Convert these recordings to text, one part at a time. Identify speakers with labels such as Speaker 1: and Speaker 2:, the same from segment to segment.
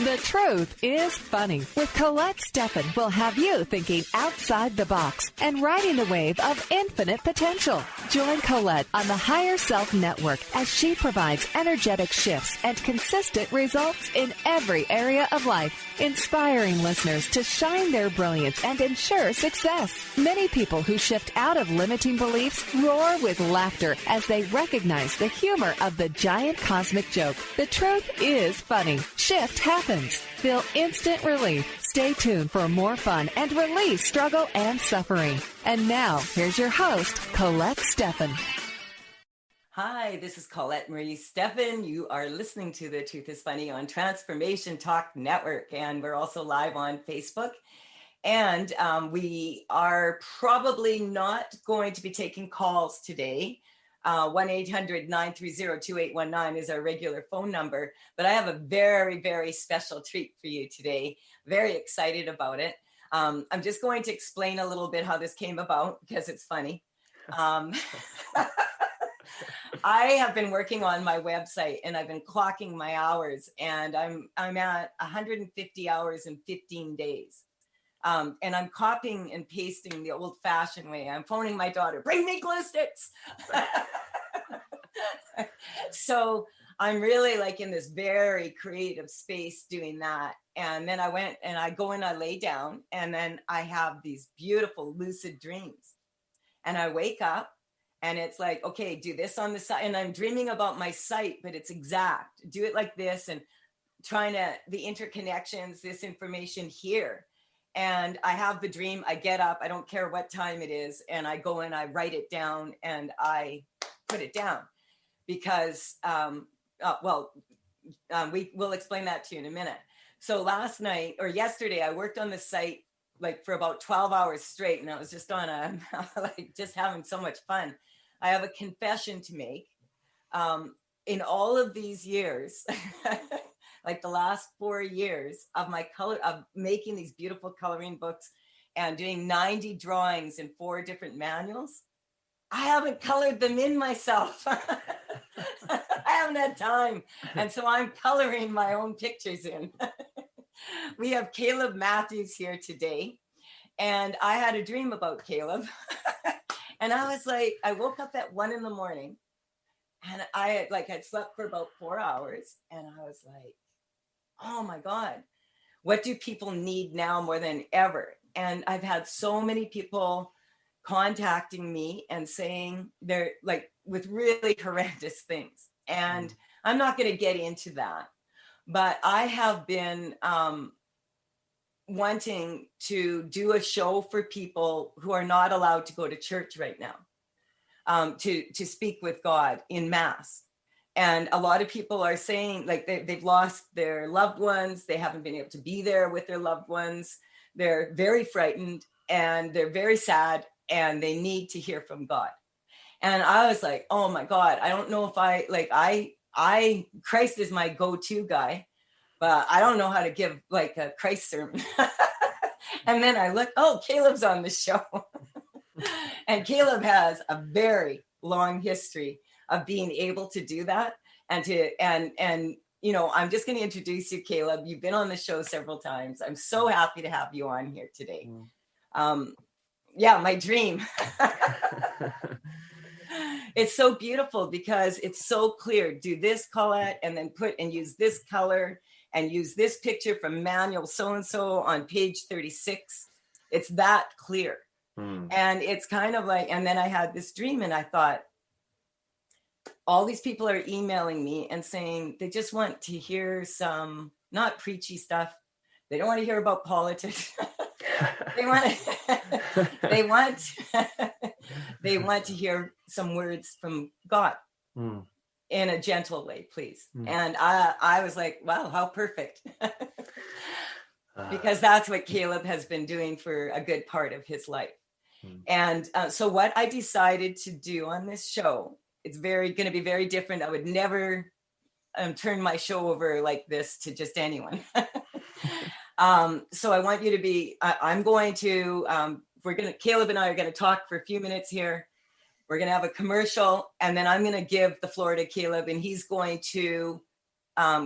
Speaker 1: The Truth is Funny with Colette Steffen will have you thinking outside the box and riding the wave of infinite potential. Join Colette on the Higher Self Network as she provides energetic shifts and consistent results in every area of life, inspiring listeners to shine their brilliance and ensure success. Many people who shift out of limiting beliefs roar with laughter as they recognize the humor of the giant cosmic joke. The truth is funny. Shift happens. Feel instant relief. Stay tuned for more fun and release struggle and suffering. And now, here's your host, Colette Steffen.
Speaker 2: Hi, this is Colette Marie Steffen. You are listening to The Truth is Funny on Transformation Talk Network, and we're also live on Facebook. And we are probably not going to be taking calls today. 1-800-930-2819 is our regular phone number. But I have a very, very special treat for you today. Very excited about it. I'm just going to explain a little bit how this came about because it's funny. I have been working on my website and I've been clocking my hours, and I'm at 150 hours in 15 days. And I'm copying and pasting the old-fashioned way. I'm phoning my daughter, bring me glue sticks. So I'm really like in this very creative space doing that. And then I went and I go and I lay down, and then I have these beautiful lucid dreams. And I wake up and it's like, okay, do this on the side. And I'm dreaming about my site, but it's exact. Do it like this, and trying to, the interconnections, this information here. And I have the dream, I get up, I don't care what time it is, and I go and I write it down and I put it down because, we will explain that to you in a minute. So last night or yesterday, I worked on the site like for about 12 hours straight, and I was just on just having so much fun. I have a confession to make. In all of these years, like the last 4 years of making these beautiful coloring books and doing 90 drawings in 4 different manuals, I haven't colored them in myself. I haven't had time. And so I'm coloring my own pictures in. We have Caleb Matthews here today. And I had a dream about Caleb. And I was like, I woke up at 1 a.m. and I'd slept for about 4 hours. And I was like, oh my God, what do people need now more than ever? And I've had so many people contacting me and saying they're like with really horrendous things. And I'm not going to get into that, but I have been wanting to do a show for people who are not allowed to go to church right now, to speak with God in mass. And a lot of people are saying like they've lost their loved ones. They haven't been able to be there with their loved ones. They're very frightened and they're very sad, and they need to hear from God. And I was like, oh my God, I don't know if Christ is my go-to guy, but I don't know how to give like a Christ sermon. And then I look, oh, Caleb's on the show. And Caleb has a very long history of being able to do that. And you know, I'm just going to introduce you, Caleb. You've been on the show several times. I'm so happy to have you on here today. My dream. It's so beautiful because it's so clear. Do this, Colette, and then use this color and use this picture from manual so-and-so on page 36. It's that clear. And it's kind of like, and then I had this dream and I thought, all these people are emailing me and saying they just want to hear some not preachy stuff. They don't want to hear about politics. They want to hear some words from God in a gentle way, please. And I was like, wow, how perfect. Because that's what Caleb has been doing for a good part of his life. And so what I decided to do on this show, it's going to be very different. I would never turn my show over like this to just anyone. So I want you to be, Caleb and I are going to talk for a few minutes here. We're going to have a commercial, and then I'm going to give the floor to Caleb, and he's going to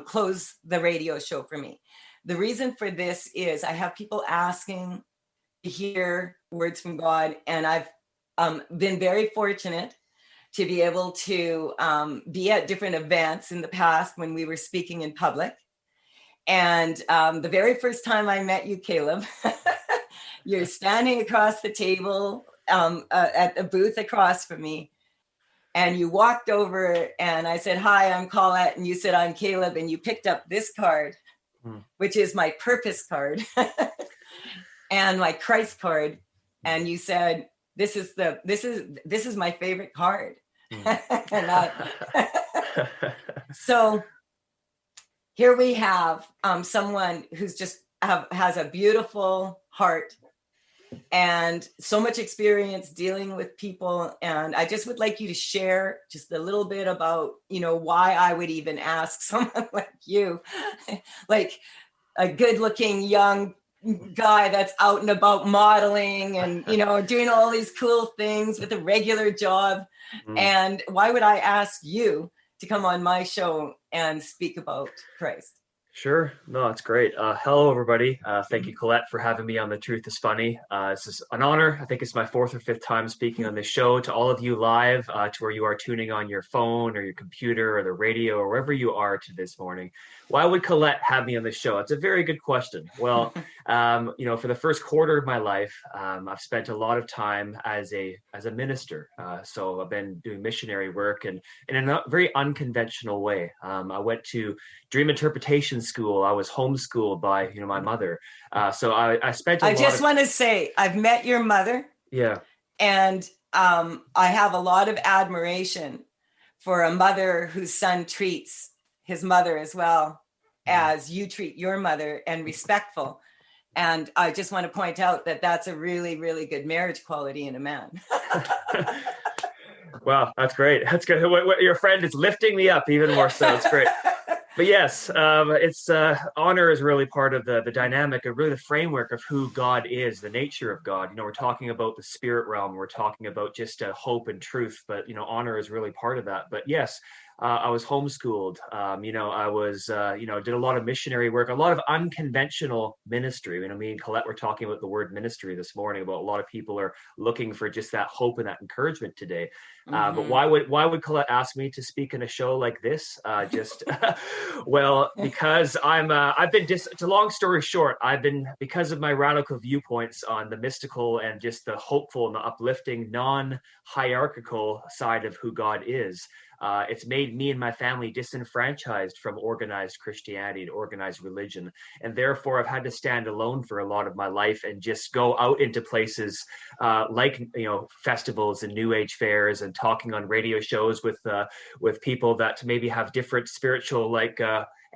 Speaker 2: close the radio show for me. the reason for this is I have people asking to hear words from God, and I've been very fortunate to be able to be at different events in the past when we were speaking in public. And the very first time I met you, Caleb, you're standing across the table at the booth across from me. And you walked over and I said, "Hi, I'm Colette." And you said, "I'm Caleb." And you picked up this card, which is my purpose card and my Christ card. And you said, this is my favorite card. So here we have someone who's just has a beautiful heart and so much experience dealing with people. And I just would like you to share just a little bit about, why I would even ask someone like you, like a good looking young guy that's out and about modeling and, doing all these cool things with a regular job. And why would I ask you to come on my show and speak about Christ?
Speaker 3: Sure. No, that's great. Hello, everybody. Thank you, Colette, for having me on The Truth is Funny. This is an honor. I think it's my 4th or 5th time speaking on this show. To all of you live, to where you are tuning on your phone or your computer or the radio or wherever you are to this morning. Why would Colette have me on the show? It's a very good question. Well, for the first quarter of my life, I've spent a lot of time as a minister. So I've been doing missionary work and in a very unconventional way. I went to dream interpretation school. I was homeschooled by, my mother. So I spent
Speaker 2: I just want to say, I've met your mother.
Speaker 3: Yeah.
Speaker 2: And I have a lot of admiration for a mother whose son treats his mother as well as you treat your mother, and respectful. And I just want to point out that that's a really, really good marriage quality in a man.
Speaker 3: Wow, that's great. That's good. Your friend is lifting me up even more so. It's great. But yes, it's honor is really part of the dynamic of really the framework of who God is, the nature of God. We're talking about the spirit realm. We're talking about just hope and truth, but, honor is really part of that. But yes, I was homeschooled. I was, did a lot of missionary work, a lot of unconventional ministry. Me and Colette were talking about the word ministry this morning, about a lot of people are looking for just that hope and that encouragement today. But why would Colette ask me to speak in a show like this? Well, because it's a long story short, because of my radical viewpoints on the mystical and just the hopeful and the uplifting, non-hierarchical side of who God is. It's made me and my family disenfranchised from organized Christianity and organized religion. And therefore, I've had to stand alone for a lot of my life and just go out into places like, festivals and New Age fairs and talking on radio shows with people that maybe have different spiritual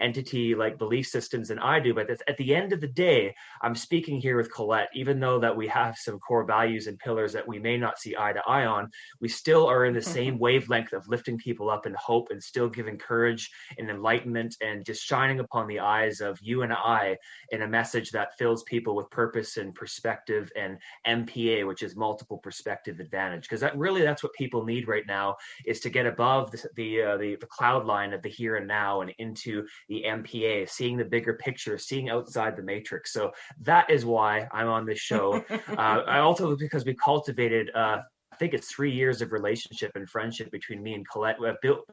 Speaker 3: entity like belief systems than I do. But at the end of the day, I'm speaking here with Colette, even though that we have some core values and pillars that we may not see eye to eye on, we still are in the same wavelength of lifting people up in hope and still giving courage and enlightenment and just shining upon the eyes of you and I in a message that fills people with purpose and perspective and MPA, which is multiple perspective advantage. Because that's what people need right now, is to get above the cloud line of the here and now and into the MPA, seeing the bigger picture, seeing outside the matrix. So that is why I'm on this show. I also, because we cultivated, I think it's 3 years of relationship and friendship between me and Colette. We have built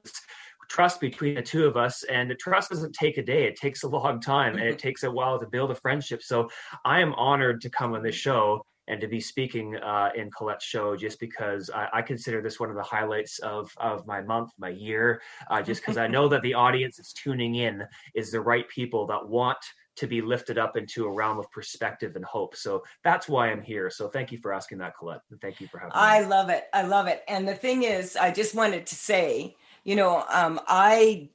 Speaker 3: trust between the two of us, and the trust doesn't take a day. It takes a long time, and it takes a while to build a friendship. So I am honored to come on this show and to be speaking in Colette's show, just because I consider this one of the highlights of my month, my year, just because I know that the audience that's tuning in is the right people that want to be lifted up into a realm of perspective and hope. So that's why I'm here. So thank you for asking that, Colette. And thank you for having me.
Speaker 2: I love it. I love it. And the thing is, I just wanted to say, I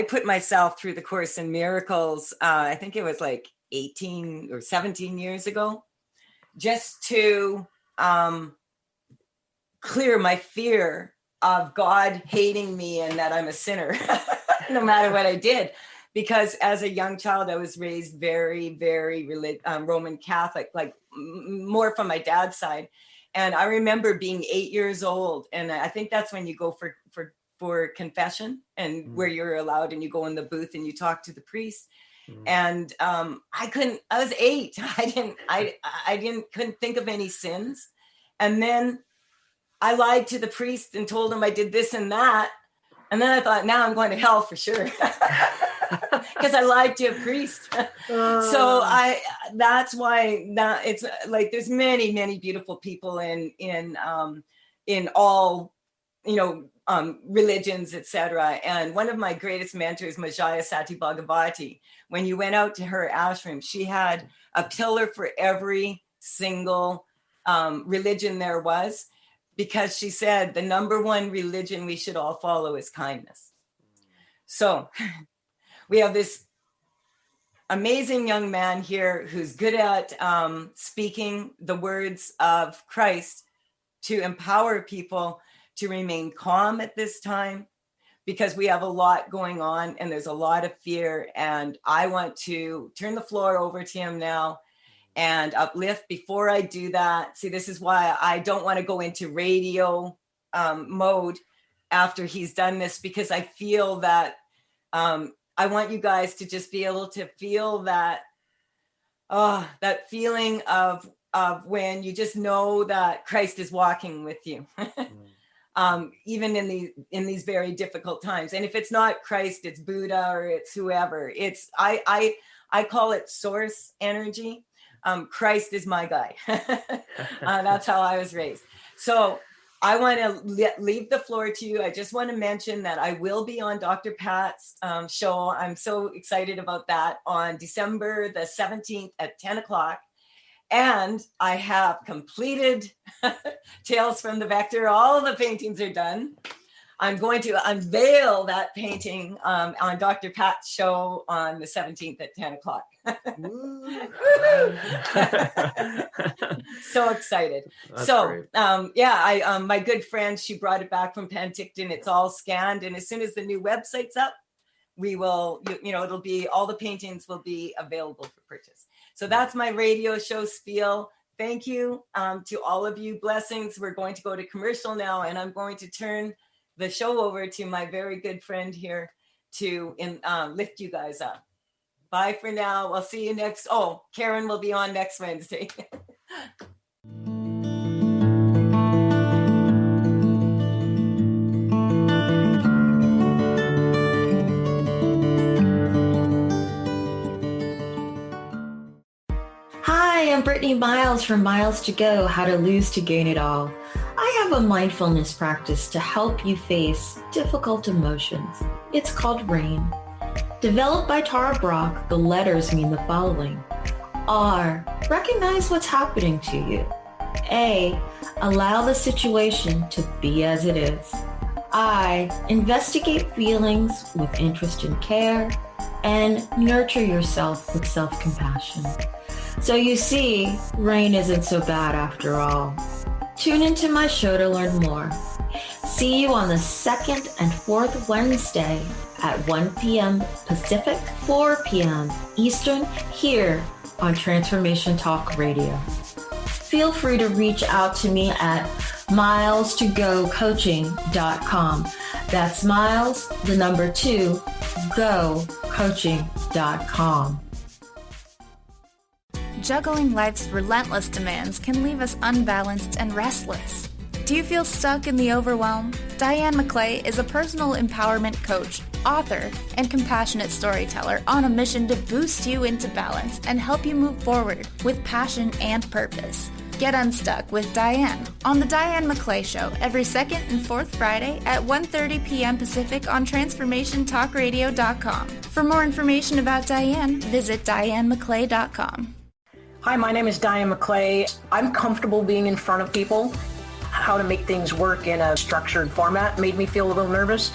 Speaker 2: put myself through the Course in Miracles. I think it was like 18 or 17 years ago, just to clear my fear of God hating me and that I'm a sinner, no matter what I did. Because as a young child, I was raised very, very Roman Catholic, like more from my dad's side. And I remember being 8 years old. And I think that's when you go for confession and where you're allowed, and you go in the booth and you talk to the priest. And I was 8. Couldn't think of any sins. And then I lied to the priest and told him I did this and that. And then I thought, now I'm going to hell for sure. Because I lied to a priest. So that's why it's like, there's many, many beautiful people in all, religions, etc. And one of my greatest mentors, Majaya Sati Bhagavati, when you went out to her ashram, she had a pillar for every single religion there was, because she said the number one religion we should all follow is kindness. So we have this amazing young man here who's good at speaking the words of Christ to empower people to remain calm at this time, because we have a lot going on and there's a lot of fear. And I want to turn the floor over to him now and uplift. Before I do that, see, this is why I don't want to go into radio mode after he's done this, because I feel that I want you guys to just be able to feel that, that feeling of when you just know that Christ is walking with you. Even in these very difficult times. And if it's not Christ, it's Buddha or it's whoever. It's I call it source energy. Christ is my guy. That's how I was raised. So I want to leave the floor to you. I just want to mention that I will be on Dr. Pat's show. I'm so excited about that on December the 17th at 10 o'clock. And I have completed Tales from the Vector. All the paintings are done. I'm going to unveil that painting on Dr. Pat's show on the 17th at 10 o'clock. So excited. That's so, my good friend, she brought it back from Penticton. It's all scanned. And as soon as the new website's up, we will, it'll be, all the paintings will be available for purchase. So that's my radio show spiel. Thank you to all of you. Blessings. We're going to go to commercial now, and I'm going to turn the show over to my very good friend here to lift you guys up. Bye for now. I'll see you next. Oh, Karen will be on next Wednesday.
Speaker 4: Hi, I'm Brittany Miles from Miles to Go, How to Lose to Gain It All. I have a mindfulness practice to help you face difficult emotions. It's called RAIN. Developed by Tara Brock, the letters mean the following. R, recognize what's happening to you. A, allow the situation to be as it is. I, investigate feelings with interest and care, and nurture yourself with self-compassion. So you see, RAIN isn't so bad after all. Tune into my show to learn more. See you on the 2nd and 4th Wednesday at 1 p.m. Pacific, 4 p.m. Eastern, here on Transformation Talk Radio. Feel free to reach out to me at miles2gocoaching.com. That's miles, the number 2, gocoaching.com.
Speaker 5: Juggling life's relentless demands can leave us unbalanced and restless. Do you feel stuck in the overwhelm? Diane McClay is a personal empowerment coach, author, and compassionate storyteller on a mission to boost you into balance and help you move forward with passion and purpose. Get unstuck with Diane on The Diane McClay Show every 2nd and 4th Friday at 1:30 p.m. Pacific on TransformationTalkRadio.com. For more information about Diane, visit DianeMcClay.com.
Speaker 6: Hi, my name is Diane McClay. I'm comfortable being in front of people. How to make things work in a structured format made me feel a little nervous.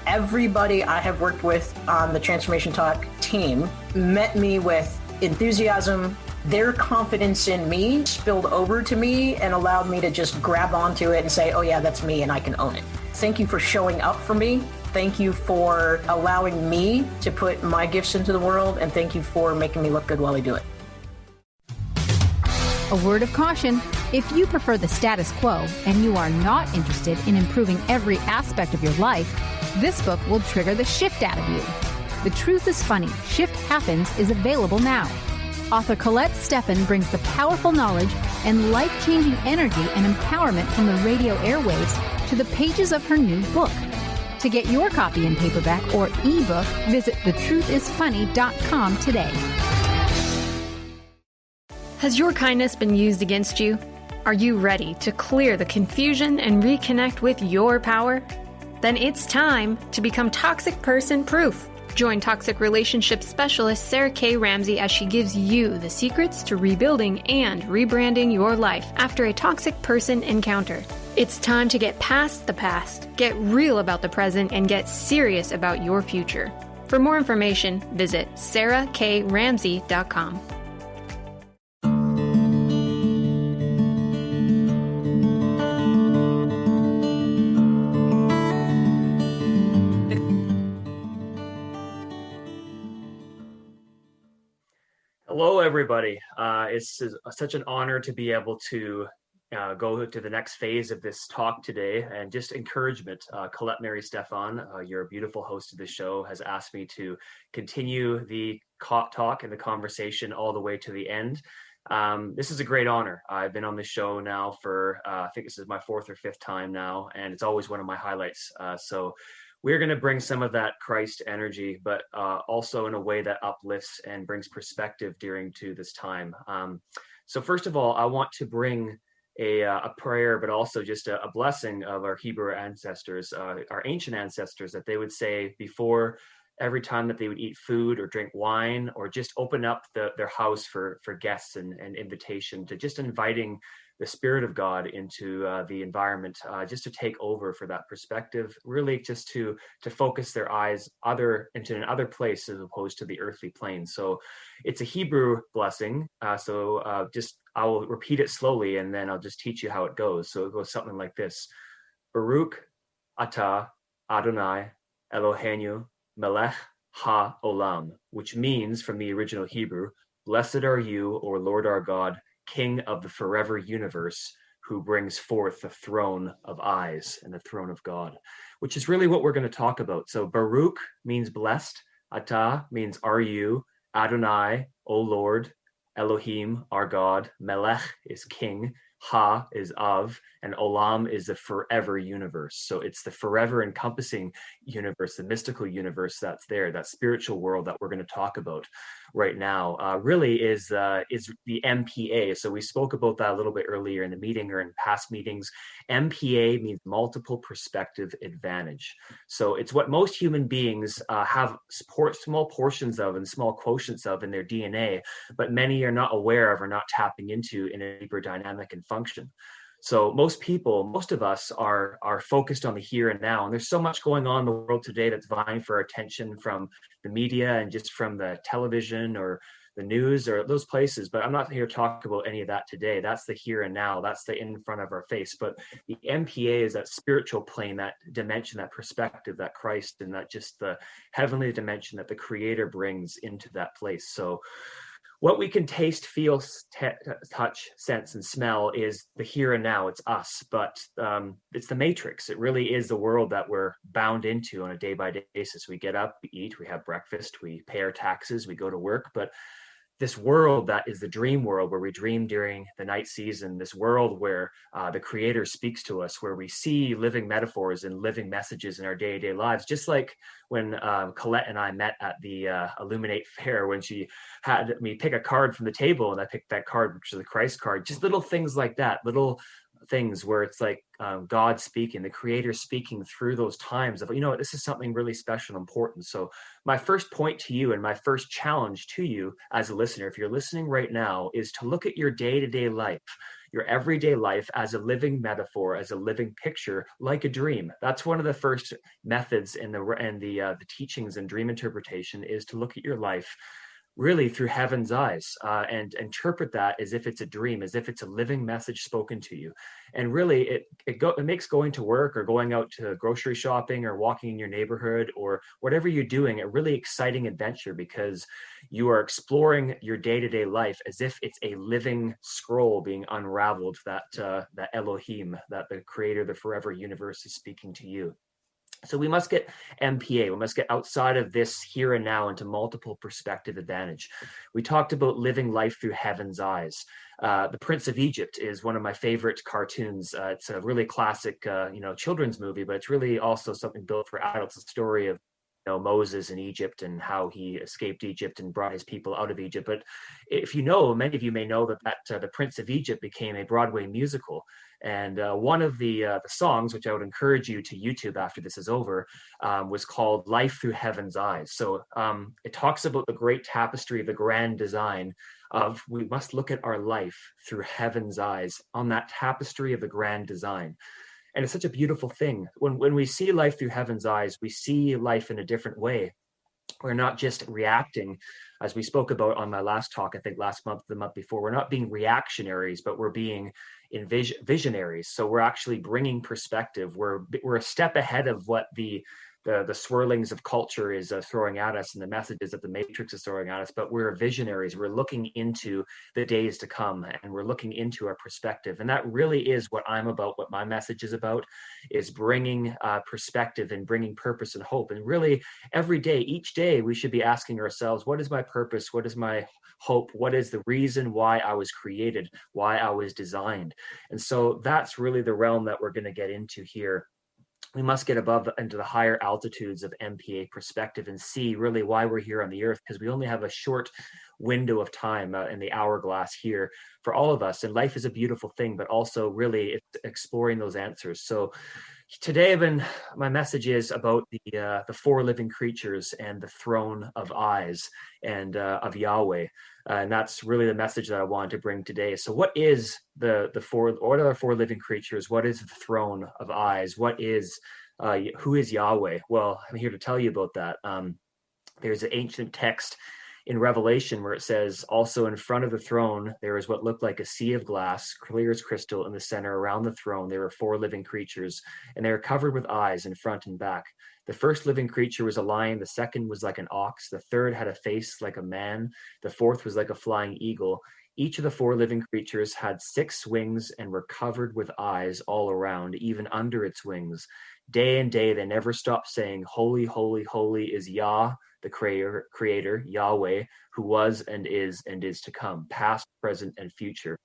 Speaker 6: Everybody I have worked with on the Transformation Talk team met me with enthusiasm. Their confidence in me spilled over to me and allowed me to just grab onto it and say, oh yeah, that's me and I can own it. Thank you for showing up for me. Thank you for allowing me to put my gifts into the world, and thank you for making me look good while I do it.
Speaker 7: A word of caution, if you prefer the status quo and you are not interested in improving every aspect of your life, this book will trigger the shift out of you. The Truth is Funny, Shift Happens is available now. Author Colette Steffen brings the powerful knowledge and life-changing energy and empowerment from the radio airwaves to the pages of her new book. To get your copy in paperback or ebook, visit thetruthisfunny.com today.
Speaker 8: Has your kindness been used against you? Are you ready to clear the confusion and reconnect with your power? Then it's time to become toxic person proof. Join toxic relationship specialist Sarah K. Ramsey as she gives you the secrets to rebuilding and rebranding your life after a toxic person encounter. It's time to get past the past, get real about the present, and get serious about your future. For more information, visit sarahkramsey.com.
Speaker 3: Hello, everybody. It's such an honor to be able to go to the next phase of this talk today, and just encouragement. Colette Mary Stefan, your beautiful host of the show, has asked me to continue the talk and the conversation all the way to the end. This is a great honor. I've been on the show now for, I think this is my fourth or fifth time now, and it's always one of my highlights. So we're going to bring some of that Christ energy, but also in a way that uplifts and brings perspective during to this time. So first of all, I want to bring a prayer, but also just a blessing of our Hebrew ancestors, our ancient ancestors, that they would say before every time that they would eat food or drink wine, or just open up their house for guests and invitation, to just inviting the Spirit of God into the environment, just to take over for that perspective, really just to focus their eyes into another place as opposed to the earthly plane. So it's a Hebrew blessing. I will repeat it slowly, and then I'll just teach you how it goes. So it goes something like this: Baruch atah Adonai Eloheinu melech ha-olam, which means, from the original Hebrew, blessed are you, O Lord our God, King of the forever universe, who brings forth the throne of eyes and the throne of God, which is really what we're going to talk about. So Baruch means blessed, Atah means are you, Adonai, O Lord, Elohim, our God, Melech is king, Ha is of, and Olam is the forever universe. So it's the forever encompassing universe, the mystical universe that's there, that spiritual world that we're going to talk about right now, really is the MPA. So we spoke about that a little bit earlier in the meeting or in past meetings. MPA means multiple perspective advantage. So it's what most human beings have small portions of and small quotients of in their DNA, but many are not aware of or not tapping into in a deeper dynamic and function. So most of us are focused on the here and now. And there's so much going on in the world today that's vying for our attention, from the media and just from the television or the news or those places. But I'm not here to talk about any of that today. That's the here and now. That's the in front of our face. But the MPA is that spiritual plane, that dimension, that perspective, that Christ, and that just the heavenly dimension that the Creator brings into that place. So what we can taste, feel, touch, sense, and smell is the here and now. It's us, but it's the matrix. It really is the world that we're bound into on a day-by-day basis. We get up, we eat, we have breakfast, we pay our taxes, we go to work, but this world that is the dream world, where we dream during the night season, this world where the Creator speaks to us, where we see living metaphors and living messages in our day-to-day lives, just like when Colette and I met at the Illuminate Fair, when she had me pick a card from the table and I picked that card, which is the Christ card. Just little things like that, little things where it's like God speaking, the Creator speaking through those times of, this is something really special and important. So my first point to you and my first challenge to you as a listener, if you're listening right now, is to look at your day-to-day life, your everyday life, as a living metaphor, as a living picture, like a dream. That's one of the first methods in the teachings and dream interpretation, is to look at your life really through heaven's eyes, and interpret that as if it's a dream, as if it's a living message spoken to you. And really it makes going to work or going out to grocery shopping or walking in your neighborhood or whatever you're doing a really exciting adventure, because you are exploring your day-to-day life as if it's a living scroll being unraveled, that Elohim, that the Creator, the forever universe, is speaking to you. So we must get MPA. We must get outside of this here and now into multiple perspective advantage. We talked about living life through heaven's eyes. The Prince of Egypt is one of my favorite cartoons. It's a really classic, children's movie, but it's really also something built for adults. A story of Moses in Egypt and how he escaped Egypt and brought his people out of Egypt. But if you know, many of you may know that the Prince of Egypt became a Broadway musical. And one of the songs, which I would encourage you to YouTube after this is over, was called Life Through Heaven's Eyes. So it talks about the great tapestry of the grand design of we must look at our life through heaven's eyes on that tapestry of the grand design. And it's such a beautiful thing. When we see life through heaven's eyes, we see life in a different way. We're not just reacting, as we spoke about on my last talk, I think last month, the month before. We're not being reactionaries, but we're being visionaries. So we're actually bringing perspective. We're a step ahead of what the swirlings of culture is throwing at us and the messages that the Matrix is throwing at us, but we're visionaries. We're looking into the days to come, and we're looking into our perspective. And that really is what I'm about, what my message is about, is bringing perspective and bringing purpose and hope. And really every day, each day, we should be asking ourselves, what is my purpose? What is my hope? What is the reason why I was created, why I was designed? And so that's really the realm that we're going to get into here. We must get above into the higher altitudes of MPA perspective and see really why we're here on the earth, because we only have a short window of time in the hourglass here for all of us. And life is a beautiful thing, but also really it's exploring those answers. So today, my message is about the four living creatures and the throne of eyes and of Yahweh. And that's really the message that I wanted to bring today. So what is what are the four living creatures? What is the throne of eyes? Who is Yahweh? Well, I'm here to tell you about that. There's an ancient text in Revelation where it says, also in front of the throne, there is what looked like a sea of glass, clear as crystal in the center. Around the throne, there were four living creatures, and they were covered with eyes in front and back. The first living creature was a lion. The second was like an ox. The third had a face like a man. The fourth was like a flying eagle. Each of the four living creatures had 6 wings and were covered with eyes all around, even under its wings. Day and day, they never stopped saying, holy, holy, holy is Yah, the creator, Yahweh, who was and is to come, past, present, and future.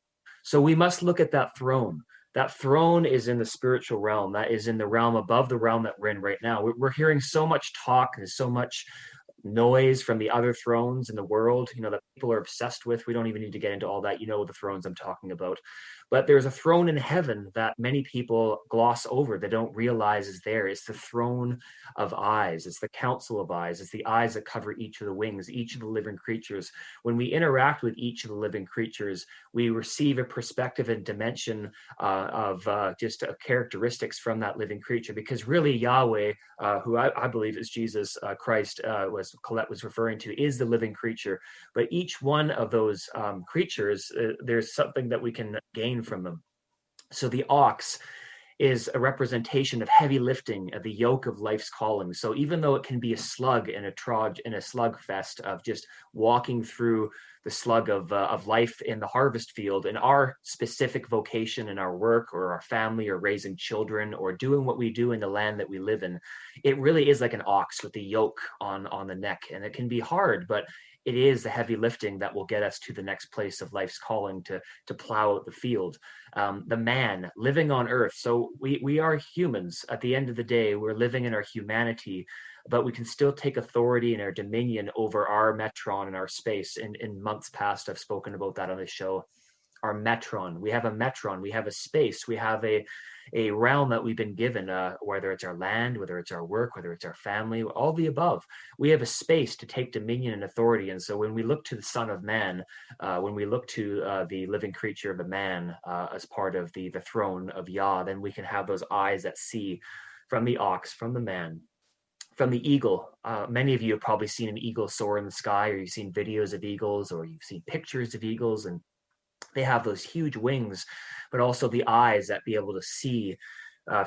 Speaker 3: So we must look at that throne. That throne is in the spiritual realm. That is in the realm above the realm that we're in right now. We're hearing so much talk and so much noise from the other thrones in the world, that people are obsessed with. We don't even need to get into all that. The thrones I'm talking about. But there's a throne in heaven that many people gloss over. They don't realize is there. It's the throne of eyes. It's the council of eyes. It's the eyes that cover each of the wings, each of the living creatures. When we interact with each of the living creatures, we receive a perspective and dimension of characteristics from that living creature. Because really Yahweh, who I believe is Jesus Christ, Colette was referring to, is the living creature. But each one of those creatures, there's something that we can gain from them. So the ox is a representation of heavy lifting, of the yoke of life's calling. So even though it can be a slug and a slugfest of just walking through the slug of life in the harvest field, in our specific vocation in our work or our family or raising children or doing what we do in the land that we live in, it really is like an ox with the yoke on the neck. And it can be hard, but it is the heavy lifting that will get us to the next place of life's calling to plow out the field. The man living on earth. So we are humans. At the end of the day, we're living in our humanity, but we can still take authority and our dominion over our metron and our space. In months past, I've spoken about that on the show. Our metron. We have a metron. We have a space. We have a realm that we've been given, whether it's our land, whether it's our work, whether it's our family, all the above. We have a space to take dominion and authority. And so when we look to the Son of Man, when we look to the living creature of the man as part of the throne of Yah, then we can have those eyes that see from the ox, from the man, from the eagle. Many of you have probably seen an eagle soar in the sky, or you've seen videos of eagles, or you've seen pictures of eagles, and they have those huge wings, but also the eyes that be able to see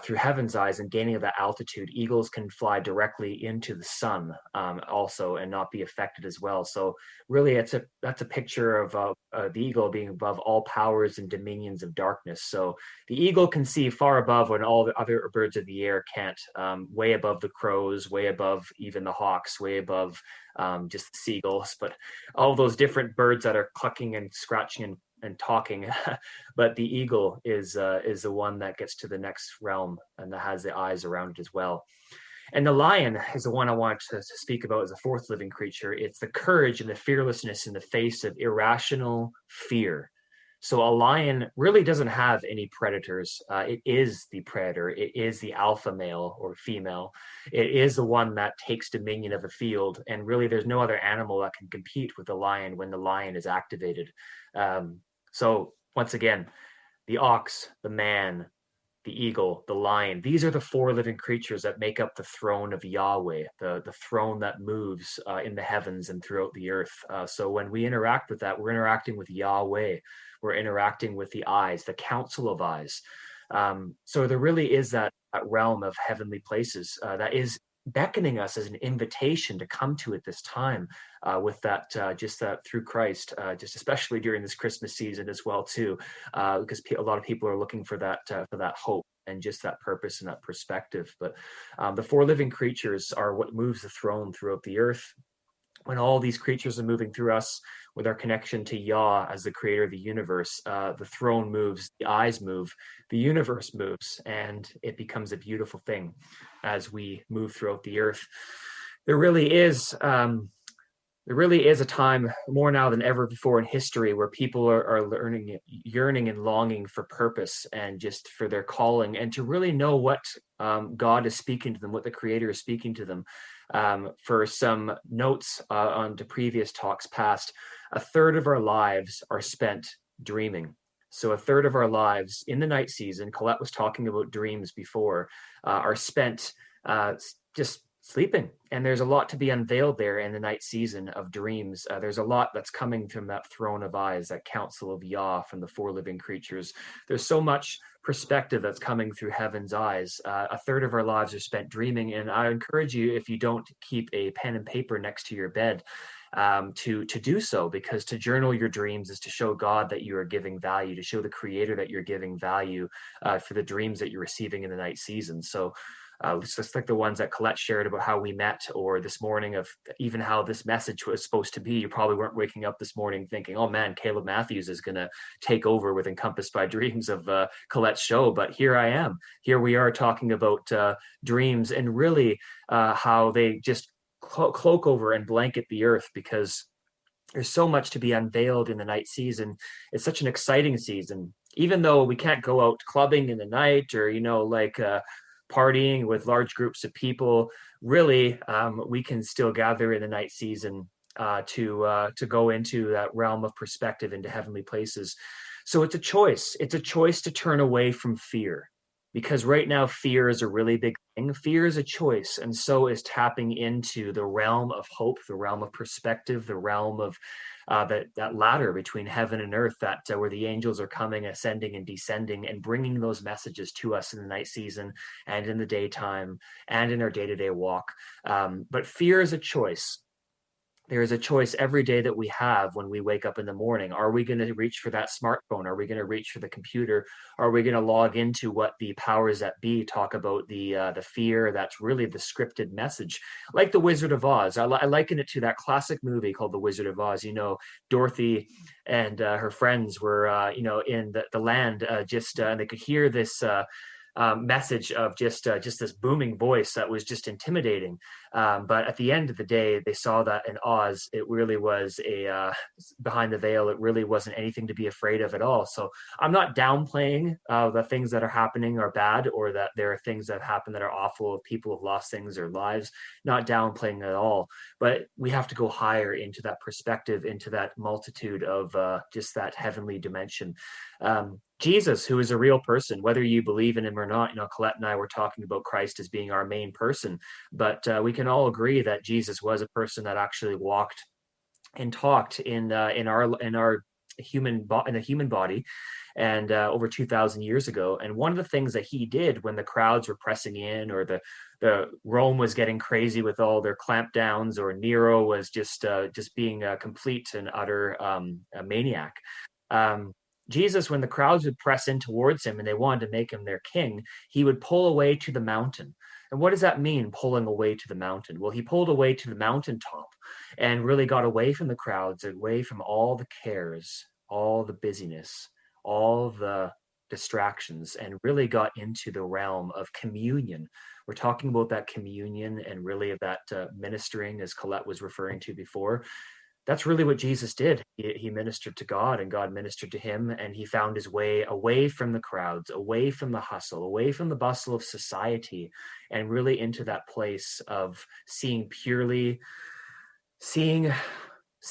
Speaker 3: through heaven's eyes and gaining that altitude, eagles can fly directly into the sun also and not be affected as well. So really, that's a picture of the eagle being above all powers and dominions of darkness. So the eagle can see far above when all the other birds of the air can't, way above the crows, way above even the hawks, way above just the seagulls, but all those different birds that are clucking and scratching and talking. But the eagle is the one that gets to the next realm and that has the eyes around it as well. And the lion is the one I want to speak about as a fourth living creature. It's the courage and the fearlessness in the face of irrational fear. So a lion really doesn't have any predators. It is the predator. It is the alpha male or female. It is the one that takes dominion of a field. And really, there's no other animal that can compete with the lion when the lion is activated. So once again, the ox, the man, the eagle, the lion, these are the four living creatures that make up the throne of Yahweh, the throne that moves in the heavens and throughout the earth. So when we interact with that, we're interacting with Yahweh. We're interacting with the eyes, the council of eyes. So there really is that realm of heavenly places that is beckoning us as an invitation to come to at this time with that, just that through Christ, just especially during this Christmas season as well too, because a lot of people are looking for that hope and just that purpose and that perspective. But the four living creatures are what moves the throne throughout the earth. When all these creatures are moving through us with our connection to Yah as the creator of the universe, the throne moves, the eyes move, the universe moves, and it becomes a beautiful thing as we move throughout the earth. There really is a time more now than ever before in history where people are yearning and longing for purpose and just for their calling and to really know what God is speaking to them, what the creator is speaking to them. For some notes on to previous talks past, a third of our lives are spent dreaming. So a third of our lives in the night season, Colette was talking about dreams before, are spent just sleeping. And there's a lot to be unveiled there in the night season of dreams. There's a lot that's coming from that throne of eyes, that council of Yah from the four living creatures. There's so much perspective that's coming through heaven's eyes. A third of our lives are spent dreaming. And I encourage you, if you don't keep a pen and paper next to your bed, to do so, because to journal your dreams is to show God that you are giving value, to show the creator that you're giving value for the dreams that you're receiving in the night season. So it's just like the ones that Colette shared about how we met, or this morning of even how this message was supposed to be. You probably weren't waking up this morning thinking, oh man, Caleb Matthews is going to take over with Encompassed by Dreams of Colette's show. But here I am. Here we are talking about dreams and really how they just cloak over and blanket the earth, because there's so much to be unveiled in the night season. It's such an exciting season, even though we can't go out clubbing in the night or, partying with large groups of people. Really, we can still gather in the night season to go into that realm of perspective into heavenly places. So it's a choice. It's a choice to turn away from fear, because right now fear is a really big thing. Fear is a choice, and so is tapping into the realm of hope, the realm of perspective, the realm of that ladder between heaven and earth, that where the angels are coming, ascending and descending, and bringing those messages to us in the night season and in the daytime and in our day-to-day walk. But fear is a choice. There is a choice every day that we have when we wake up in the morning. Are we going to reach for that smartphone? Are we going to reach for the computer? Are we going to log into what the powers that be talk about, the fear that's really the scripted message? Like The Wizard of Oz. I liken it to that classic movie called The Wizard of Oz. Dorothy and her friends were, in the land, and they could hear this message of just this booming voice that was just intimidating. But at the end of the day, they saw that in Oz, it really was behind the veil. It really wasn't anything to be afraid of at all. So I'm not downplaying the things that are happening are bad, or that there are things that happen that are awful. People have lost things, their lives, not downplaying at all. But we have to go higher into that perspective, into that multitude of just that heavenly dimension. Jesus, who is a real person, whether you believe in him or not. Colette and I were talking about Christ as being our main person, but we can all agree that Jesus was a person that actually walked and talked in our in a human body, and over 2,000 years ago. And one of the things that he did when the crowds were pressing in, or the Rome was getting crazy with all their clampdowns, or Nero was just being a complete and utter a maniac. Jesus, when the crowds would press in towards him and they wanted to make him their king, he would pull away to the mountain. And what does that mean, pulling away to the mountain? Well, he pulled away to the mountaintop and really got away from the crowds, away from all the cares, all the busyness, all the distractions, and really got into the realm of communion. We're talking about that communion and really of that ministering, as Colette was referring to before. That's really what Jesus did. He ministered to God, and God ministered to him, and he found his way away from the crowds, away from the hustle, away from the bustle of society, and really into that place of seeing purely, seeing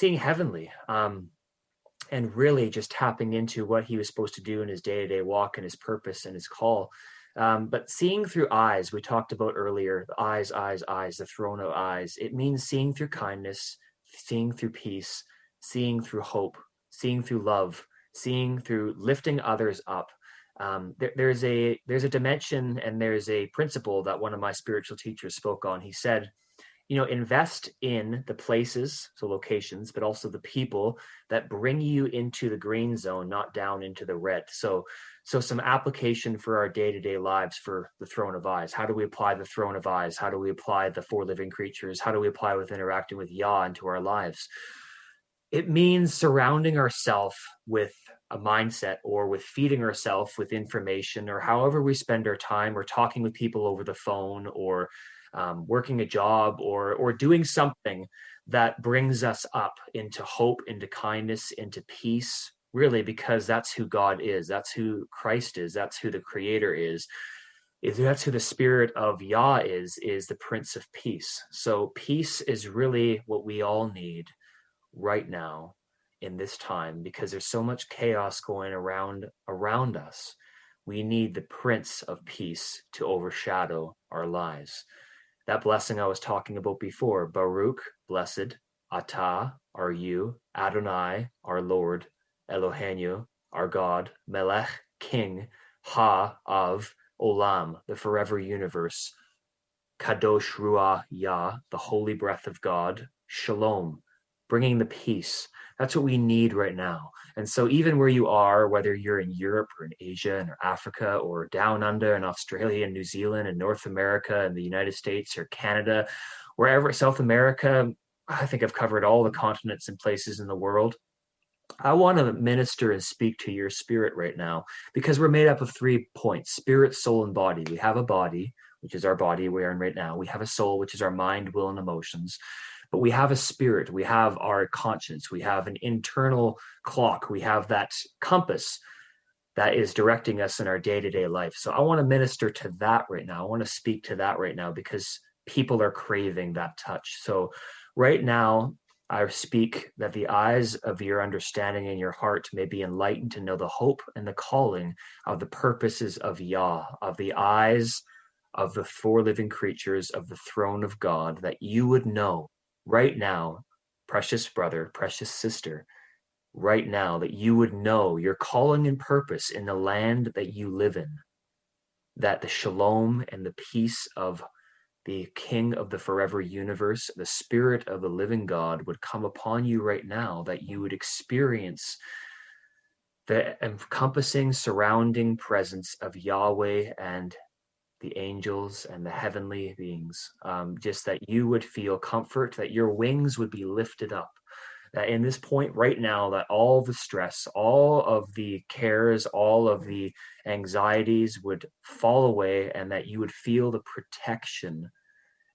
Speaker 3: heavenly, and really just tapping into what he was supposed to do in his day-to-day walk and his purpose and his call. But seeing through eyes, we talked about earlier, the eyes, the throne of eyes. It means seeing through kindness, seeing through peace, seeing through hope, seeing through love, seeing through lifting others up. There's a dimension and there's a principle that one of my spiritual teachers spoke on. He said, invest in the places, so locations, but also the people that bring you into the green zone, not down into the red. So some application for our day-to-day lives for the throne of eyes. How do we apply the throne of eyes? How do we apply the four living creatures? How do we apply with interacting with Yah into our lives? It means surrounding ourselves with a mindset, or with feeding ourselves with information, or however we spend our time, or talking with people over the phone, or working a job, or doing something that brings us up into hope, into kindness, into peace, really, because that's who God is. That's who Christ is. That's who the Creator is. That's who the Spirit of Yah is the Prince of Peace. So peace is really what we all need right now in this time, because there's so much chaos going around us. We need the Prince of Peace to overshadow our lives. That blessing I was talking about before, Baruch, blessed, Atah, are you, Adonai, our Lord, Eloheinu, our God, Melech, King, Ha, of Olam, the forever universe, Kadosh Ruach Yah, the holy breath of God, Shalom, bringing the peace. That's what we need right now. And so even where you are, whether you're in Europe or in Asia or Africa, or down under in Australia and New Zealand and North America and the United States or Canada, wherever, South America, I think I've covered all the continents and places in the world. I want to minister and speak to your spirit right now, because we're made up of 3 points: spirit, soul, and body. We have a body, which is our body we're in right now. We have a soul, which is our mind, will, and emotions. But we have a spirit. We have our conscience. We have an internal clock. We have that compass that is directing us in our day-to-day life. So I want to minister to that right now. I want to speak to that right now, because people are craving that touch. So right now, I speak that the eyes of your understanding and your heart may be enlightened to know the hope and the calling of the purposes of Yah, of the eyes of the 4 living creatures of the throne of God, that you would know right now, precious brother, precious sister, right now, that you would know your calling and purpose in the land that you live in, that the shalom and the peace of the King of the forever universe, the Spirit of the living God, would come upon you right now, that you would experience the encompassing, surrounding presence of Yahweh and the angels and the heavenly beings. Just that you would feel comfort, that your wings would be lifted up, that in this point right now, that all the stress, all of the cares, all of the anxieties would fall away, and that you would feel the protection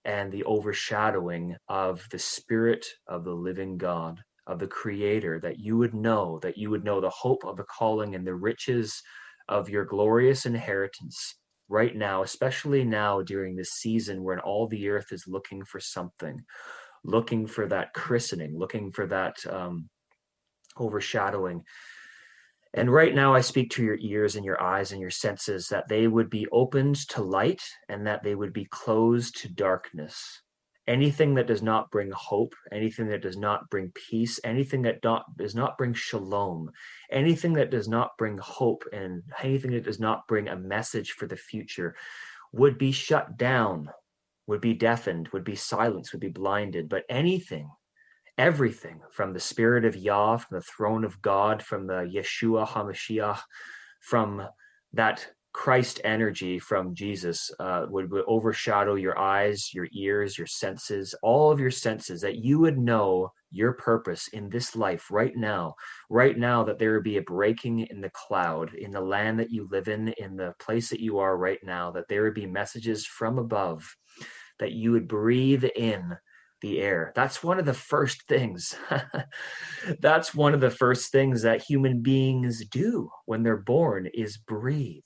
Speaker 3: and the overshadowing of the Spirit of the living God, of the Creator, that you would know the hope of the calling and the riches of your glorious inheritance right now, especially now during this season when all the earth is looking for something, looking for that christening, looking for that overshadowing. And right now I speak to your ears and your eyes and your senses, that they would be opened to light and that they would be closed to darkness. Anything that does not bring hope, anything that does not bring peace, anything that does not bring shalom, anything that does not bring hope, and anything that does not bring a message for the future would be shut down, would be deafened, would be silenced, would be blinded. But anything, everything from the Spirit of Yah, from the throne of God, from the Yeshua HaMashiach, from that Christ energy from Jesus would overshadow your eyes, your ears, your senses, all of your senses, that you would know your purpose in this life right now, that there would be a breaking in the cloud, in the land that you live in the place that you are right now, that there would be messages from above, that you would breathe in the air. That's one of the first things. That's one of the first things that human beings do when they're born, is breathe.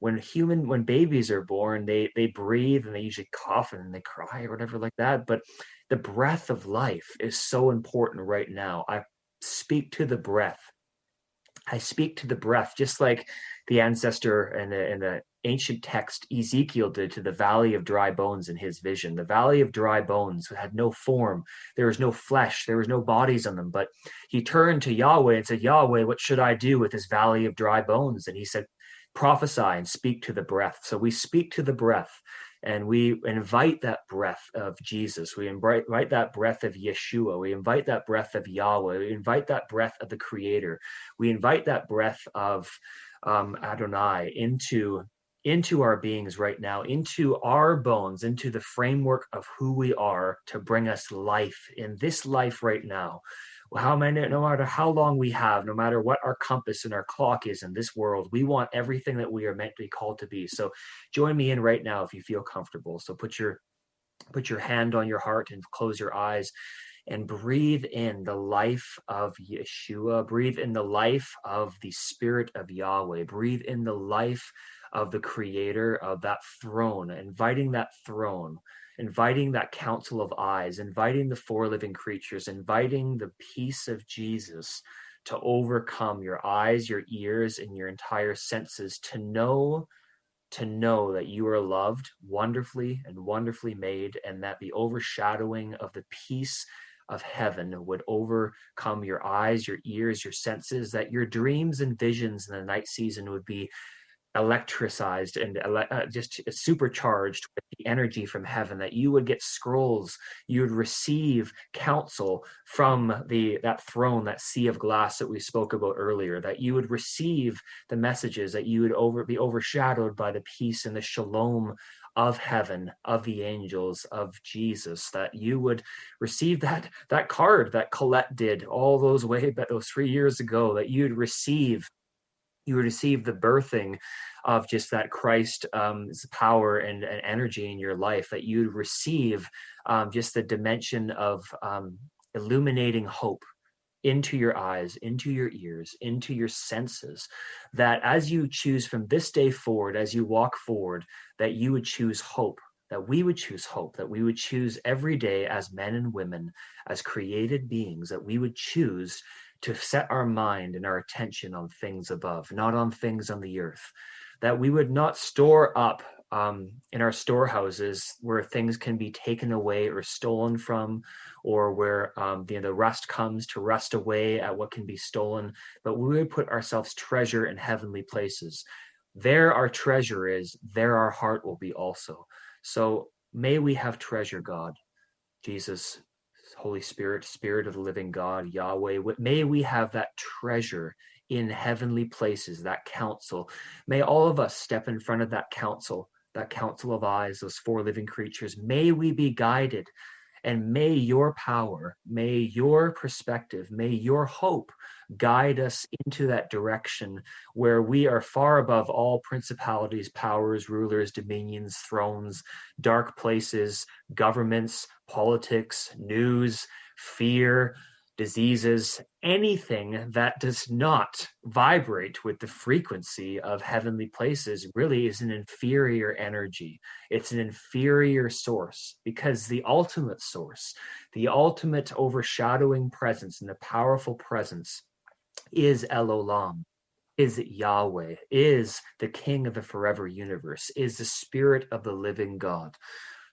Speaker 3: When babies are born, they breathe, and they usually cough and they cry or whatever like that. But the breath of life is so important right now. I speak to the breath. I speak to the breath, just like the ancestor in the ancient text Ezekiel did to the valley of dry bones in his vision. The valley of dry bones had no form. There was no flesh. There was no bodies on them. But he turned to Yahweh and said, Yahweh, what should I do with this valley of dry bones? And he said, prophesy and speak to the breath. So we speak to the breath, and we invite that breath of Jesus. We invite that breath of Yeshua. We invite that breath of Yahweh. We invite that breath of the Creator. We invite that breath of Adonai into our beings right now, into our bones, into the framework of who we are, to bring us life in this life right now. No matter how long we have, no matter what our compass and our clock is in this world, we want everything that we are meant to be called to be. So join me in right now if you feel comfortable. So put your hand on your heart and close your eyes and breathe in the life of Yeshua. Breathe in the life of the Spirit of Yahweh. Breathe in the life of the Creator, of that throne, inviting that throne, inviting that council of eyes, inviting the four living creatures, inviting the peace of Jesus to overcome your eyes, your ears, and your entire senses, to know that you are loved, wonderfully and wonderfully made, and that the overshadowing of the peace of heaven would overcome your eyes, your ears, your senses, that your dreams and visions in the night season would be electricized and just supercharged with the energy from heaven, that you would get scrolls, you would receive counsel from that throne, that sea of glass that we spoke about earlier, that you would receive the messages, that you would be overshadowed by the peace and the shalom of heaven, of the angels, of Jesus, that you would receive that card that Colette did all those 3 years ago, that you'd receive the birthing of just that Christ power and energy in your life, that you'd receive just the dimension of illuminating hope into your eyes, into your ears, into your senses, that as you choose from this day forward, as you walk forward, that you would choose hope, that we would choose hope, that we would choose every day as men and women, as created beings, that we would choose to set our mind and our attention on things above, not on things on the earth, that we would not store up in our storehouses where things can be taken away or stolen from, or where the rust comes to rust away at what can be stolen, but we would put ourselves treasure in heavenly places. There our treasure is, there our heart will be also. So may we have treasure, God, Jesus, Holy Spirit, Spirit of the living God, Yahweh. May we have that treasure in heavenly places, that counsel. May all of us step in front of that counsel of eyes, those four living creatures. May we be guided, and may your power, may your perspective, may your hope guide us into that direction where we are far above all principalities, powers, rulers, dominions, thrones, dark places, governments, politics, news, fear, diseases, anything that does not vibrate with the frequency of heavenly places really is an inferior energy. It's an inferior source, because the ultimate source, the ultimate overshadowing presence and the powerful presence is El Olam, is Yahweh, is the King of the forever universe, is the Spirit of the living God.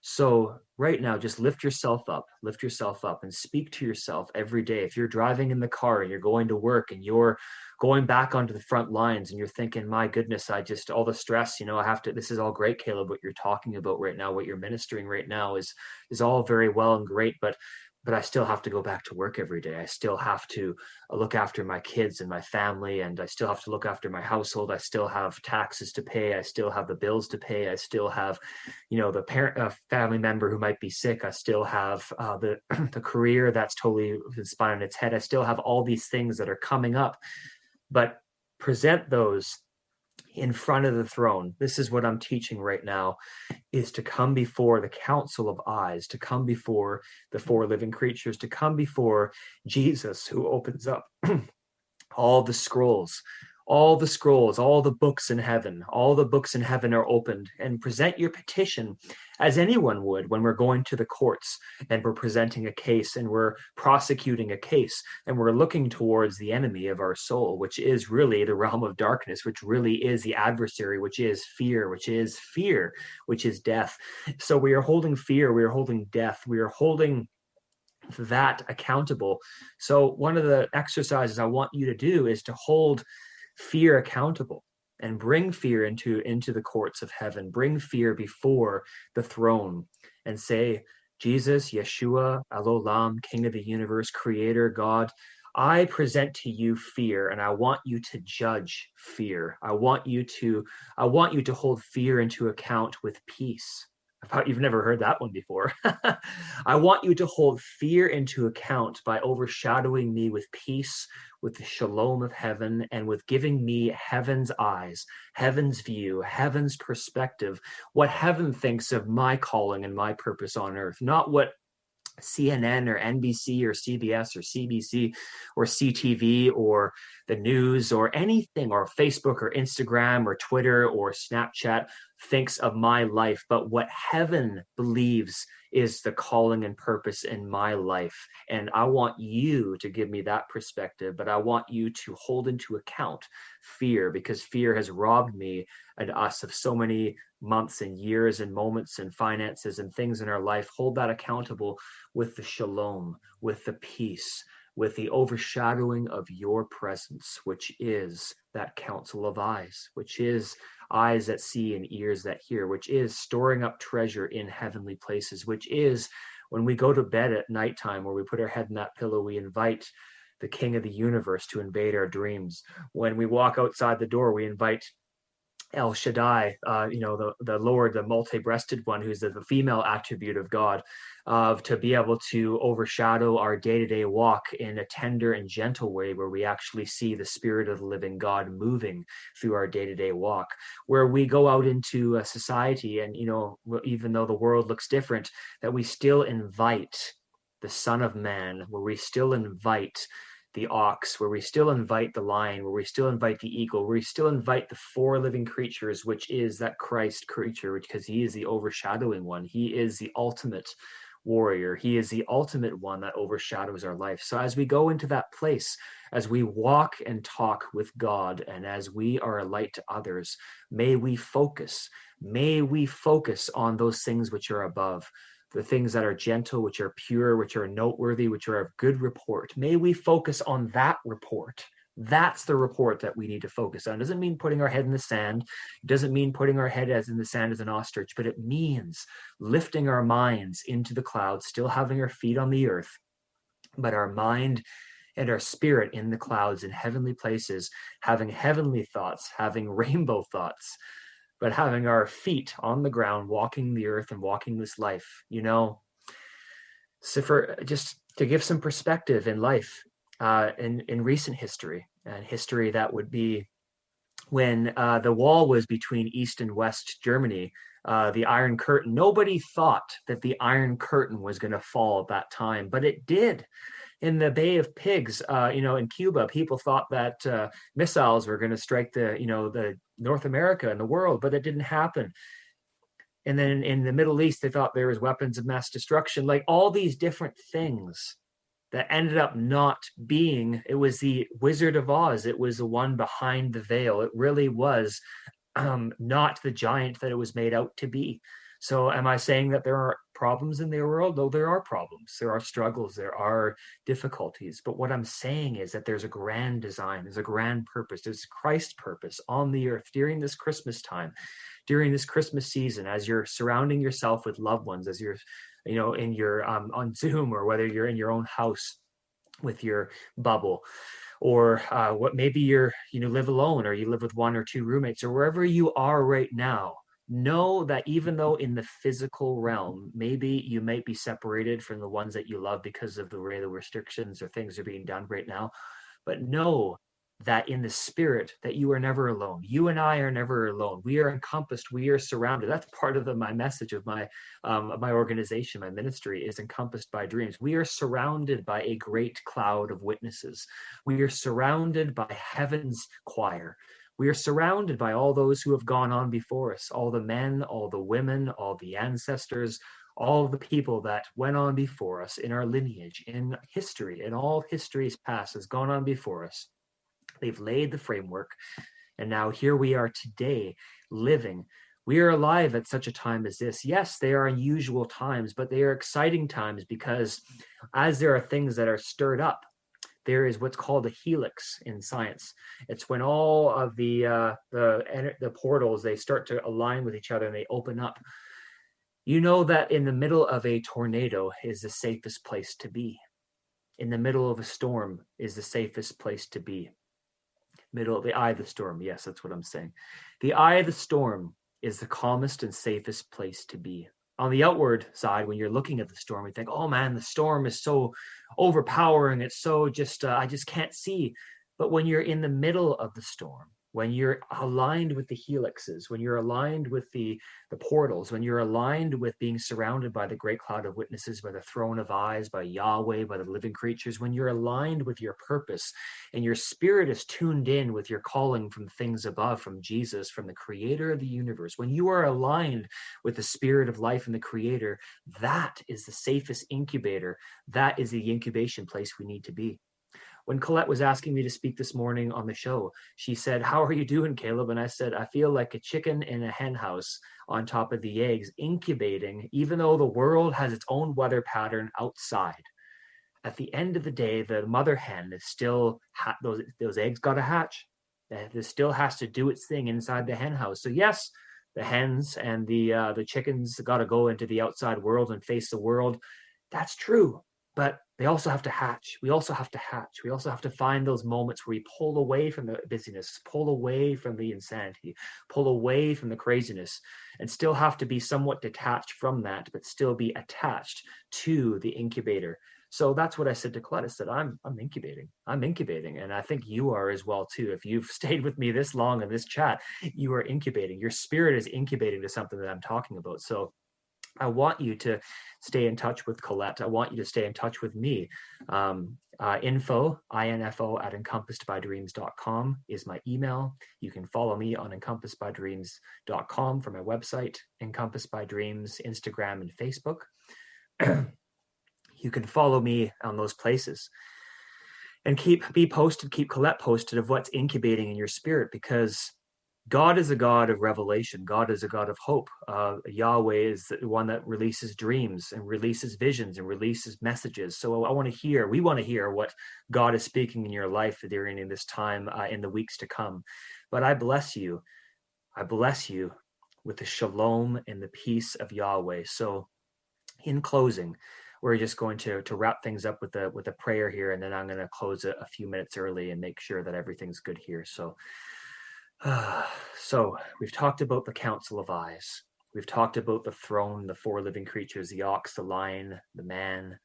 Speaker 3: So right now, just lift yourself up and speak to yourself every day. If you're driving in the car and you're going to work and you're going back onto the front lines and you're thinking, my goodness, all the stress, this is all great, Caleb, what you're talking about right now, what you're ministering right now is all very well and great, but I still have to go back to work every day. I still have to look after my kids and my family, and I still have to look after my household. I still have taxes to pay. I still have the bills to pay. I still have, the parent, family member who might be sick. I still have the career that's totally spun on its head. I still have all these things that are coming up, but present those in front of the throne. This is what I'm teaching right now, is to come before the council of eyes, to come before the four living creatures, to come before Jesus, who opens up all the scrolls, all the books in heaven. All the books in heaven are opened, and present your petition as anyone would when we're going to the courts and we're presenting a case and we're prosecuting a case and we're looking towards the enemy of our soul, which is really the realm of darkness, which really is the adversary, which is fear, which is death. So we are holding fear, we are holding death, we are holding that accountable. So one of the exercises I want you to do is to hold fear accountable and bring fear into the courts of heaven. Bring fear before the throne and say, Jesus, Yeshua, Elolam, King of the universe, Creator, God, I present to you fear, and I want you to judge fear. I want you to hold fear into account with peace. I thought you've never heard that one before. I want you to hold fear into account by overshadowing me with peace, with the shalom of heaven, and with giving me heaven's eyes, heaven's view, heaven's perspective, what heaven thinks of my calling and my purpose on earth, not what CNN or NBC or CBS or CBC or CTV or the news or anything, or Facebook or Instagram or Twitter or Snapchat thinks of my life, but what heaven believes is the calling and purpose in my life. And I want you to give me that perspective, but I want you to hold into account fear, because fear has robbed me and us of so many months and years and moments and finances and things in our life. Hold that accountable with the shalom, with the peace, with the overshadowing of your presence, which is that council of eyes, which is eyes that see and ears that hear, which is storing up treasure in heavenly places, which is when we go to bed at nighttime, where we put our head in that pillow, we invite the King of the universe to invade our dreams. When we walk outside the door, we invite El Shaddai, the Lord, the multi-breasted one, who's the female attribute of God, to be able to overshadow our day-to-day walk in a tender and gentle way, where we actually see the Spirit of the living God moving through our day-to-day walk, where we go out into a society and, even though the world looks different, that we still invite the Son of Man, where we still invite the ox, where we still invite the lion, where we still invite the eagle, where we still invite the four living creatures, which is that Christ creature, because he is the overshadowing one. He is the ultimate warrior. He is the ultimate one that overshadows our life. So as we go into that place, as we walk and talk with God, and as we are a light to others, may we focus on those things which are above, the things that are gentle, which are pure, which are noteworthy, which are of good report. May we focus on that report. That's the report that we need to focus on. It doesn't mean putting our head in the sand. It doesn't mean putting our head as in the sand as an ostrich, but it means lifting our minds into the clouds, still having our feet on the earth, but our mind and our spirit in the clouds, in heavenly places, having heavenly thoughts, having rainbow thoughts, but having our feet on the ground, walking the earth and walking this life, So for just to give some perspective in life, in recent history, and history that would be when the wall was between East and West Germany, the Iron Curtain. Nobody thought that the Iron Curtain was going to fall at that time, but it did. In the Bay of Pigs, in Cuba, people thought that missiles were going to strike the North America and the world, but it didn't happen. And then in the Middle East, they thought there was weapons of mass destruction, like all these different things that ended up not being. It was the Wizard of Oz. It was the one behind the veil. It really was not the giant that it was made out to be. So am I saying that there are problems in the world? No, there are problems. There are struggles. There are difficulties. But what I'm saying is that there's a grand design. There's a grand purpose. There's Christ's purpose on the earth during this Christmas time, during this Christmas season, as you're surrounding yourself with loved ones, as you're, in your on Zoom, or whether you're in your own house with your bubble, or what maybe you live alone, or you live with one or two roommates, or wherever you are right now. Know that even though in the physical realm, maybe you might be separated from the ones that you love because of the way the restrictions or things are being done right now, but know that in the spirit that you are never alone. You and I are never alone. We are encompassed. We are surrounded. That's part of my message of my organization, my ministry, is encompassed by dreams. We are surrounded by a great cloud of witnesses. We are surrounded by heaven's choir. We are surrounded by all those who have gone on before us, all the men, all the women, all the ancestors, all the people that went on before us in our lineage, in history, in all history's past has gone on before us. They've laid the framework, and now here we are today living. We are alive at such a time as this. Yes, they are unusual times, but they are exciting times, because as there are things that are stirred up, there is what's called a helix in science. It's when all of the portals, they start to align with each other and they open up. You know that in the middle of a tornado is the safest place to be. In the middle of a storm is the safest place to be. The eye of the storm. Yes, that's what I'm saying. The eye of the storm is the calmest and safest place to be. On the outward side, when you're looking at the storm, you think, oh man, the storm is so overpowering. It's so just, I just can't see. But when you're in the middle of the storm, when you're aligned with the helixes, when you're aligned with the portals, when you're aligned with being surrounded by the great cloud of witnesses, by the throne of eyes, by Yahweh, by the living creatures, when you're aligned with your purpose and your spirit is tuned in with your calling from things above, from Jesus, from the creator of the universe, when you are aligned with the spirit of life and the creator, that is the safest incubator. That is the incubation place we need to be. When Colette was asking me to speak this morning on the show, she said, how are you doing, Caleb? And I said, I feel like a chicken in a hen house on top of the eggs, incubating, even though the world has its own weather pattern outside. At the end of the day, the mother hen is still, those eggs got to hatch. It still has to do its thing inside the hen house. So yes, the hens and the chickens got to go into the outside world and face the world. That's true. But they also have to hatch. We also have to hatch. We also have to find those moments where we pull away from the busyness, pull away from the insanity, pull away from the craziness, and still have to be somewhat detached from that, but still be attached to the incubator. So that's what I said to Colette. I said, I'm incubating. I'm incubating. And I think you are as well, too. If you've stayed with me this long in this chat, you are incubating. Your spirit is incubating to something that I'm talking about. So I want you to stay in touch with Colette. I want you to stay in touch with me. Info at encompassedbydreams.com is my email. You can follow me on encompassedbydreams.com for my website, Encompassed by Dreams, Instagram, and Facebook. You can follow me on those places. And keep Colette posted of what's incubating in your spirit, because God is a God of revelation. God is a God of hope. Yahweh is the one that releases dreams and releases visions and releases messages. So we want to hear what God is speaking in your life during this time in the weeks to come. But I bless you. I bless you with the shalom and the peace of Yahweh. So in closing, we're just going to wrap things up with a prayer here, and then I'm going to close a few minutes early and make sure that everything's good here. So we've talked about the council of eyes. We've talked about the throne, the four living creatures, the ox, the lion, the man,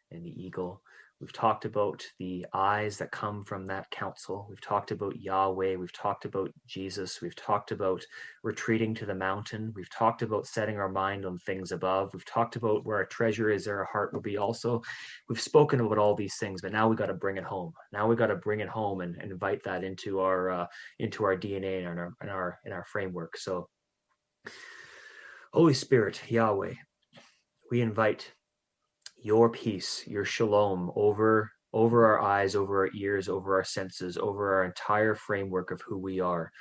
Speaker 3: and the eagle. We've talked about the eyes that come from that council. We've talked about Yahweh. We've talked about Jesus. We've talked about retreating to the mountain. We've talked about setting our mind on things above. We've talked about where our treasure is, there our heart will be also. We've spoken about all these things, but now we got to bring it home. Now we got to bring it home and invite that into our DNA and our framework. So, Holy Spirit, Yahweh, we invite your peace, your shalom over our eyes, over our ears, over our senses, over our entire framework of who we are.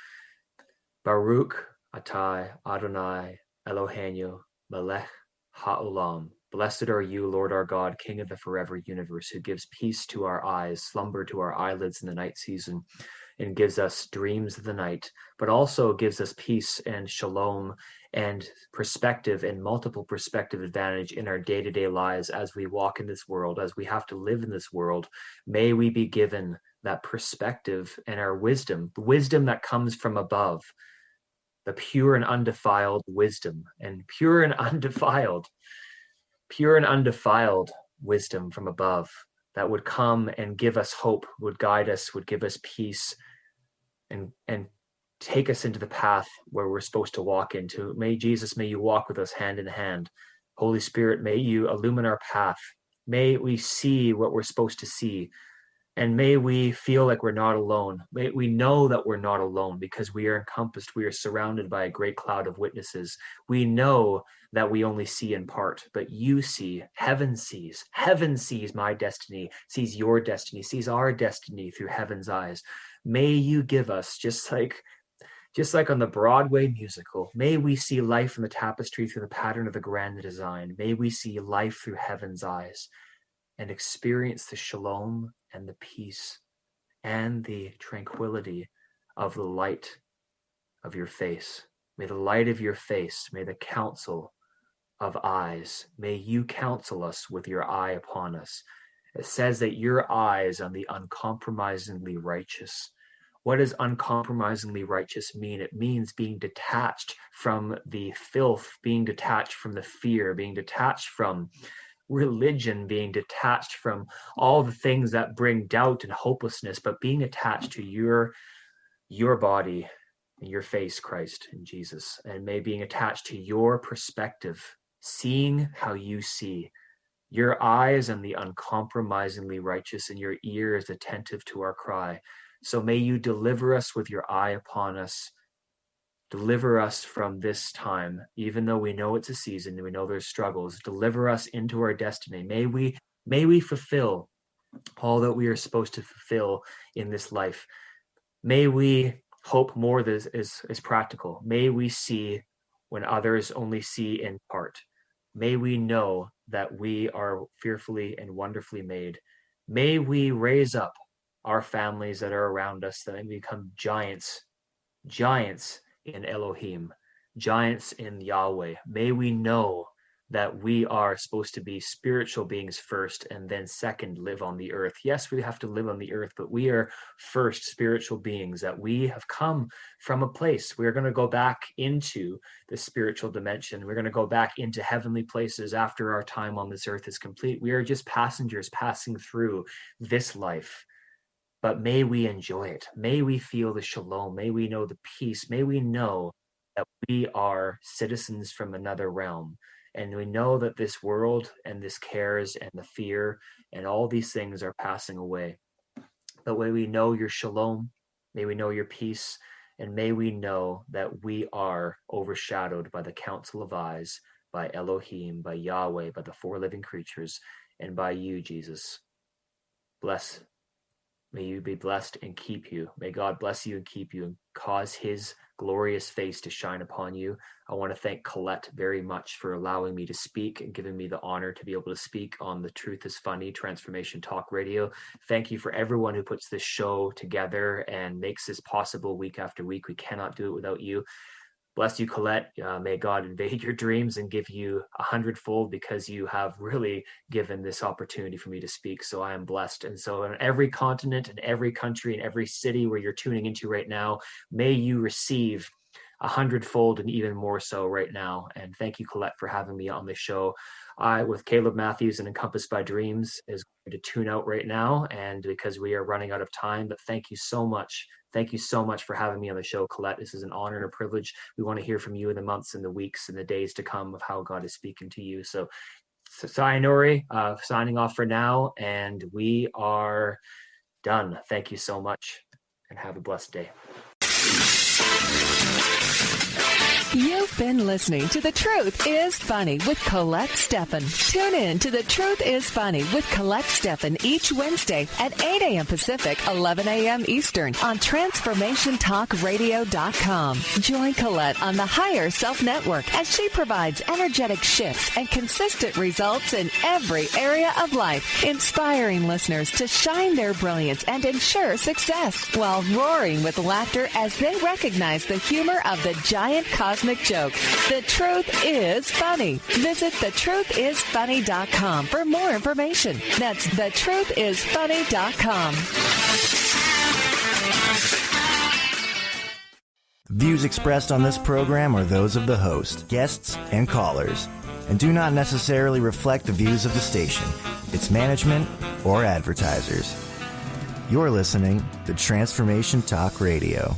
Speaker 3: Baruch atah Adonai Eloheinu Melech Ha'olam. Blessed are you, Lord our God, King of the forever universe, who gives peace to our eyes, slumber to our eyelids in the night season, and gives us dreams of the night, but also gives us peace and shalom and perspective and multiple perspective advantage in our day-to-day lives as we walk in this world, as we have to live in this world. May we be given that perspective and our wisdom, the wisdom that comes from above, the pure and undefiled wisdom, and pure and undefiled wisdom from above that would come and give us hope, would guide us, would give us peace, and take us into the path where we're supposed to walk into. May you walk with us hand in hand. Holy Spirit, may you illumine our path. May we see what we're supposed to see. And may we feel like we're not alone. May we know that we're not alone because we are encompassed, we are surrounded by a great cloud of witnesses. We know that we only see in part, but you see, heaven sees my destiny, sees your destiny, sees our destiny through heaven's eyes. May you give us, just like on the Broadway musical, may we see life in the tapestry through the pattern of the grand design. May we see life through heaven's eyes and experience the shalom and the peace and the tranquility of the light of your face. May the light of your face, may the counsel of eyes, may you counsel us with your eye upon us. It says that your eye is on the uncompromisingly righteous. What does uncompromisingly righteous mean? It means being detached from the filth, being detached from the fear, being detached from religion, being detached from all the things that bring doubt and hopelessness, but being attached to your body and your face, Christ and Jesus, and may being attached to your perspective, seeing how you see. Your eyes and the uncompromisingly righteous, and your ear is attentive to our cry. So may you deliver us with your eye upon us. Deliver us from this time, even though we know it's a season and we know there's struggles. Deliver us into our destiny. May we fulfill all that we are supposed to fulfill in this life. May we hope more that is practical. May we see when others only see in part. May we know that we are fearfully and wonderfully made. May we raise up our families that are around us, that they become giants in Elohim, giants in Yahweh. May we know that we are supposed to be spiritual beings first, and then second, live on the earth. Yes, we have to live on the earth, but we are first spiritual beings, that we have come from a place. We're going to go back into the spiritual dimension. We're going to go back into heavenly places after our time on this earth is complete. We are just passengers passing through this life. But may we enjoy it. May we feel the shalom. May we know the peace. May we know that we are citizens from another realm. And we know that this world and this cares and the fear and all these things are passing away. But may we know your shalom. May we know your peace. And may we know that we are overshadowed by the council of eyes, by Elohim, by Yahweh, by the four living creatures, and by you, Jesus. Bless. May you be blessed and keep you. May God bless you and keep you and cause his glorious face to shine upon you. I want to thank Colette very much for allowing me to speak and giving me the honor to be able to speak on the Truth is Funny Transformation Talk Radio. Thank you for everyone who puts this show together and makes this possible week after week. We cannot do it without you. Bless you, Colette. May God invade your dreams and give you 100-fold, because you have really given this opportunity for me to speak. So I am blessed. And so in every continent and every country and every city where you're tuning into right now, may you receive 100-fold and even more so right now. And thank you, Colette, for having me on the show. I, with Caleb Matthews and Encompassed by Dreams, is going to tune out right now, and because we are running out of time. But thank you so much. Thank you so much for having me on the show, Colette. This is an honor and a privilege. We want to hear from you in the months and the weeks and the days to come of how God is speaking to you. So Sayonara, signing off for now, and we are done. Thank you so much, and have a blessed day.
Speaker 1: You've been listening to The Truth is Funny with Colette Steffen. Tune in to The Truth is Funny with Colette Steffen each Wednesday at 8 a.m. Pacific, 11 a.m. Eastern on TransformationTalkRadio.com. Join Colette on the Higher Self Network as she provides energetic shifts and consistent results in every area of life, inspiring listeners to shine their brilliance and ensure success while roaring with laughter as they recognize the humor of the giant cosmic joke. The Truth is Funny. Visit thetruthisfunny.com for more information. That's thetruthisfunny.com.
Speaker 9: Views expressed on this program are those of the host, guests, and callers, and do not necessarily reflect the views of the station, its management, or advertisers. You're listening to Transformation Talk Radio.